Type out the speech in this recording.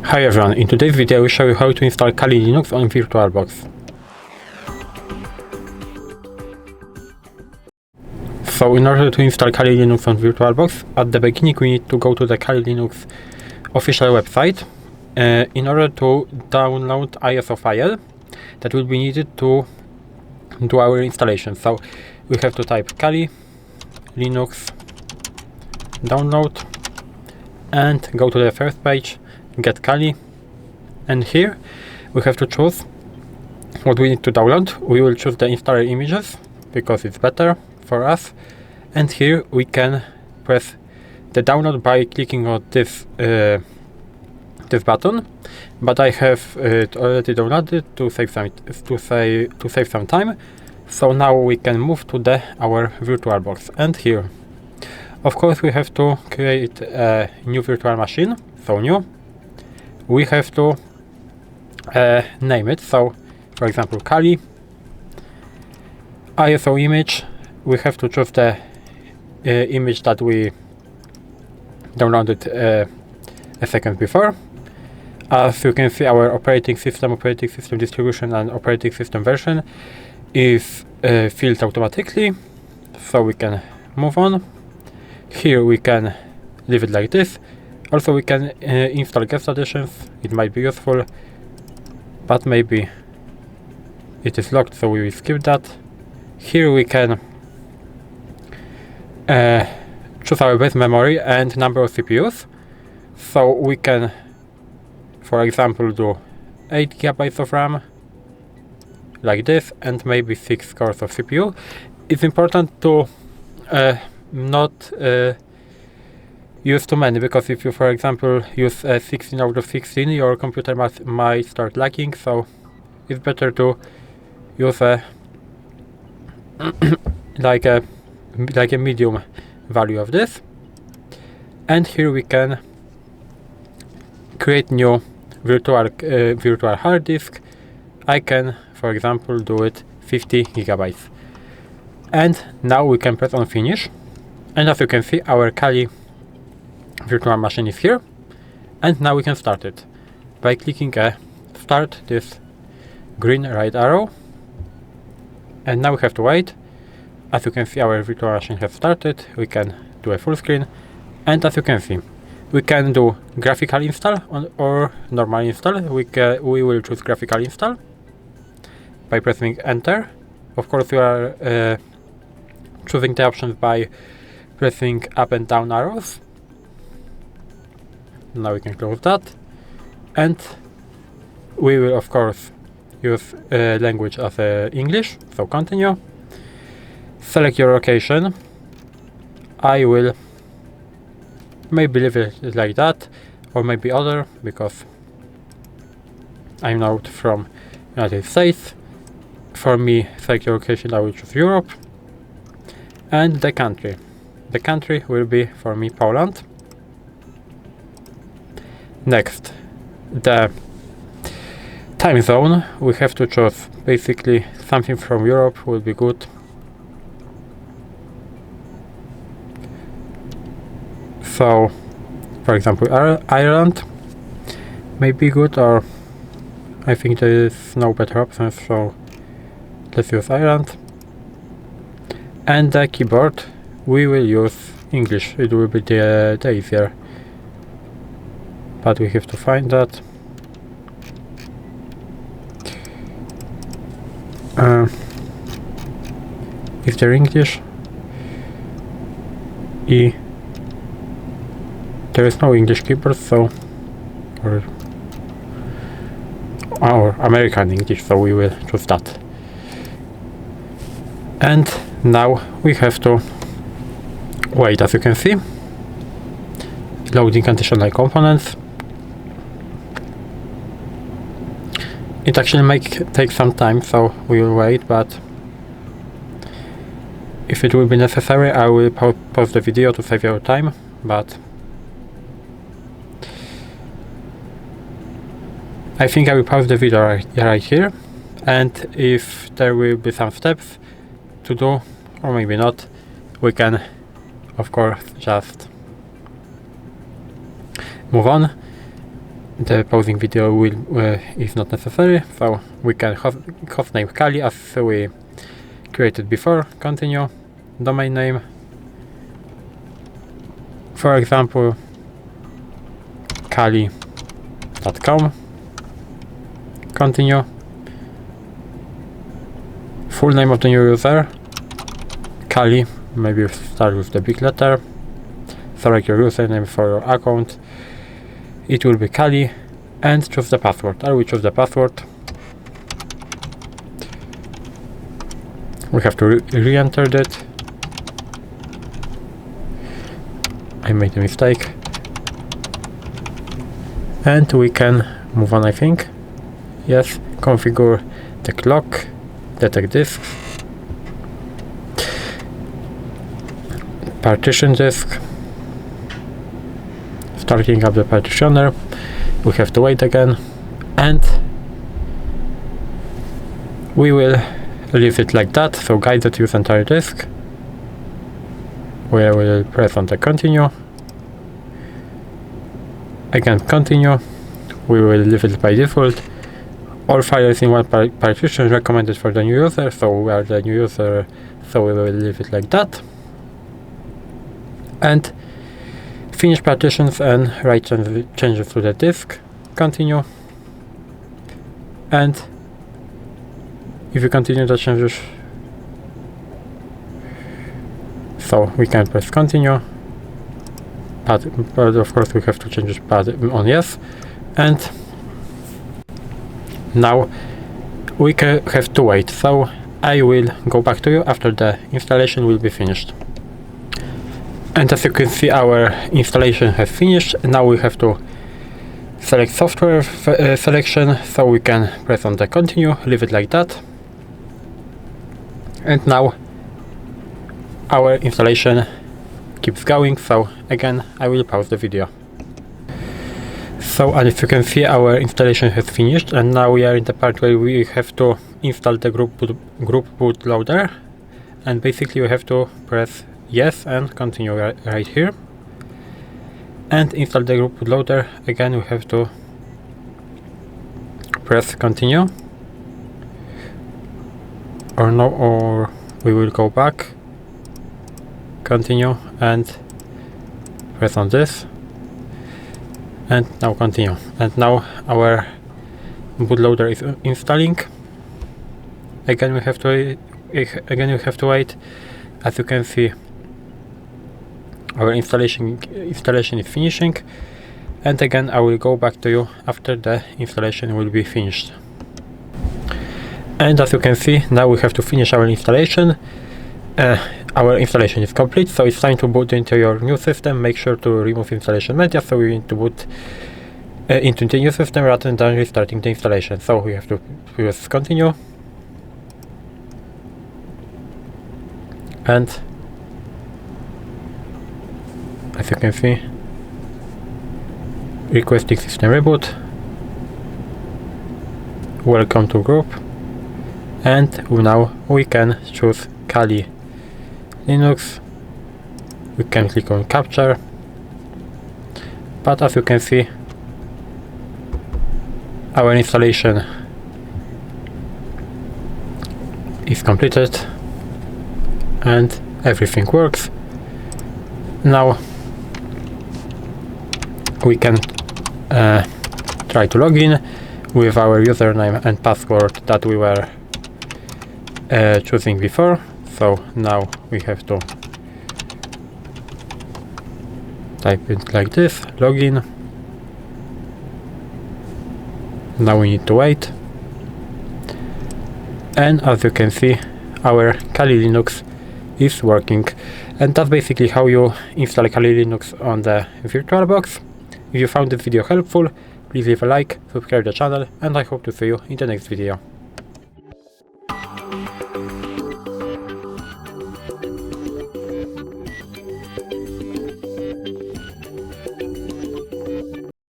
Hi everyone, in today's video I will show you how to install Kali Linux on VirtualBox. So in order to install Kali Linux on VirtualBox, at the beginning we need to go to the Kali Linux official website in order to download ISO file that will be needed to do our installation. So we have to type Kali Linux download and go to the first page, get Kali, and here we have to choose what we need to download. We will choose the installer images because it's better for us, and here we can press the download by clicking on this this button, but I have it already downloaded to save some time. So now we can move to our VirtualBox, and here of course we have to create a new virtual machine. So new, we have to name it. So for example, Kali ISO image. We have to choose the image that we downloaded a second before. As you can see, our operating system distribution and operating system version is filled automatically, so we can move on. Here we can leave it like this. Also we can install guest additions. It might be useful, but maybe it is locked, so we will skip that. Here we can choose our base memory and number of CPUs. So we can, for example, do 8 GB of RAM like this, and maybe 6 cores of CPU. It's important to not use too many, because if you, for example, use 16 out of 16, your computer might start lagging. So it's better to use a like a medium value of this. And here we can create new virtual hard disk. I can, for example, do it 50 GB. And now we can press on finish, and as you can see, our Kali virtual machine is here. And now we can start it by clicking start, this green right arrow, and now we have to wait. As you can see, our virtual machine has started. We can do a full screen, and as you can see, we can do graphical install or normal install. We will choose graphical install by pressing enter. Of course, you are choosing the options by pressing up and down arrows. Now we can close that, and we will of course use language as English, so continue. Select your location. I will maybe leave it like that, or maybe other, because I'm not from United States. For me, select your location, I will choose Europe. And the country. The country will be for me Poland. Next, the time zone. We have to choose basically something from Europe will be good. So, for example, Ireland may be good, or I think there is no better option, so let's use Ireland. And the keyboard, we will use English. It will be the easier, but we have to find that. Is there English? There is no English keyboard, so or American English, so we will choose that. And now we have to wait. As you can see, loading additional components. It actually might take some time, so we will wait, but if it will be necessary, I will pause the video to save your time. But I think I will pause the video right here, and if there will be some steps to do, or maybe not, we can of course just move on. the pausing video is not necessary, so we can hostname Kali as we created before. Continue. Domain name, for example, kali.com. Continue. Full name of the new user, Kali, maybe start with the big letter. Select your username for your account, it will be Kali, and choose the password. I will choose the password. We have to re-enter it. I made a mistake. And we can move on, I think. Yes, configure the clock, detect disk, partition disk, starting up the partitioner. We have to wait again, and we will leave it like that. So guided use entire disk. We will press on the continue. Again, continue. We will leave it by default. All files in one partition recommended for the new user, so we are the new user, so we will leave it like that. And finish partitions and write changes to the disk. Continue. And if you continue the changes, so we can press continue, but of course we have to change path on yes. And now we have to wait, so I will go back to you after the installation will be finished. And as you can see, our installation has finished. Now we have to select software selection, so we can press on the continue, leave it like that. And now our installation keeps going, so again I will pause the video. So as you can see, our installation has finished, and now we are in the part where we have to install the GRUB bootloader, and basically we have to press yes and continue right here and install the GRUB bootloader. Again we have to press continue, or no, or we will go back, continue and press on this, and now continue. And now our bootloader is installing. Again we have to wait. As you can see, our installation is finishing, and again I will go back to you after the installation will be finished. And as you can see, now we have to finish our installation. Our installation is complete, so it's time to boot into your new system. Make sure to remove installation media, so we need to boot into the new system rather than restarting the installation. So we have to press continue, and as you can see, requesting system reboot, welcome to GRUB, and now we can choose Kali Linux. We can click on capture, but as you can see, our installation is completed and everything works. Now we can try to log in with our username and password that we were choosing before. So now we have to type it like this, login. Now we need to wait, and as you can see, our Kali Linux is working. And that's basically how you install Kali Linux on the VirtualBox. If you found this video helpful, please leave a like, subscribe to the channel, and I hope to see you in the next video.